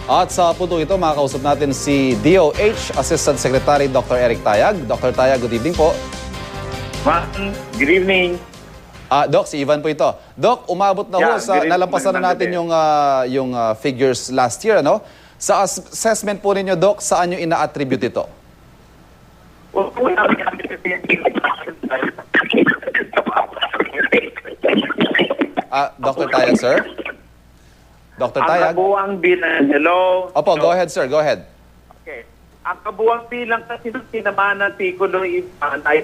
At sa puntong ito, makakausap natin si DOH Assistant Secretary Dr. Eric Tayag. Dr. Tayag, good evening po. Good evening. Doc, si Ivan po ito. Doc, umabot na ho sa nalampasan na natin yung figures last year, ano? Sa assessment po ninyo, Doc, saan nyo ina-attribute ito? Dr. Tayag, sir? Dr. Tayag? Ang kabuang bilang, hello? Opo, go ahead, sir. Go ahead. Okay. Ang kabuang bilang kasi ng tinamaan ng Piccolo Ivan ay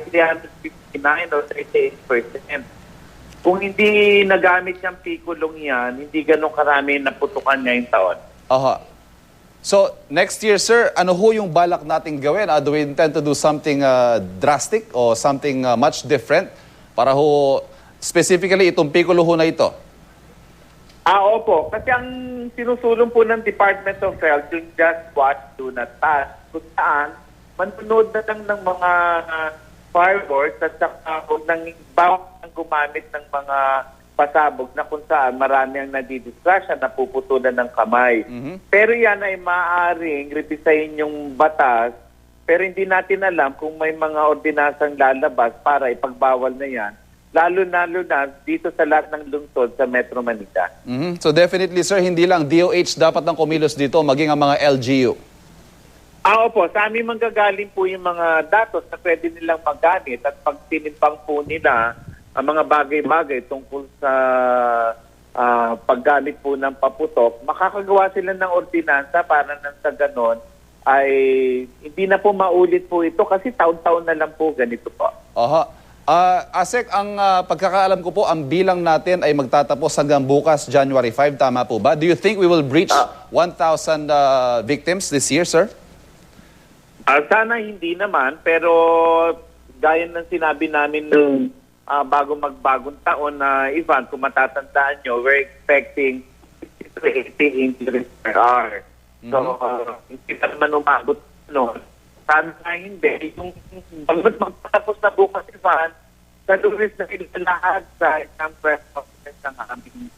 359 o 38%. Kung hindi nagamit yung Piccolong yan, hindi ganun karami naputukan niya yung taon. Aha. So, next year, sir, ano ho yung balak nating gawin? Do we intend to do something drastic or something much different para ho, specifically itong Piccolo ho na ito? Opo. Kasi ang sinusulong po ng Department of Health, yung Just Watch, Do Not Pass, kung saan manunod na lang ng mga fireworks at saka huwag nang bawang gumamit ng mga pasabog na kung saan marami ang nadidisgrasya, napuputulan ng kamay. Pero yan ay maaaring revisayin yung batas, pero hindi natin alam kung may mga ordinasang lalabas para ipagbawal na yan. Lalo na dito sa lahat ng lungsod sa Metro Manila. So definitely, sir, hindi lang DOH dapat ng kumilos dito, maging ang mga LGU. Opo. Sa amin manggagaling po yung mga datos na pwede nilang magamit at pag tinimpang po nila ang mga bagay-bagay tungkol sa paggamit po ng paputok, makakagawa sila ng ordinansa para nang sa ganon ay hindi na po maulit po ito kasi taon-taon na lang po ganito po. Aha. Asek, ang pagkakaalam ko po, ang bilang natin ay magtatapos hanggang bukas, January 5. Tama po ba? Do you think we will breach 1,000 victims this year, sir? Sana hindi naman, pero gaya ng sinabi namin bago magbagong taon na Ivan, kung matatandaan nyo, we're expecting 80 injuries per hour. So, hindi na naman umabot noon. Sana hindi. Yung bagot magtatapos na bukas, Ivan, sa lunes na lahat sa isang press conference ng aming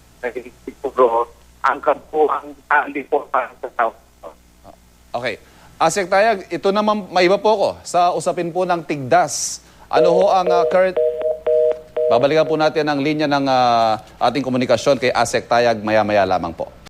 siguro ang kabuang tali po para sa South. Okay. Asek Tayag, ito naman maiba po ko sa usapin po ng tigdas. Ano ho ang current... Babalikan po natin ang linya ng ating komunikasyon kay Asek Tayag maya-maya lamang po.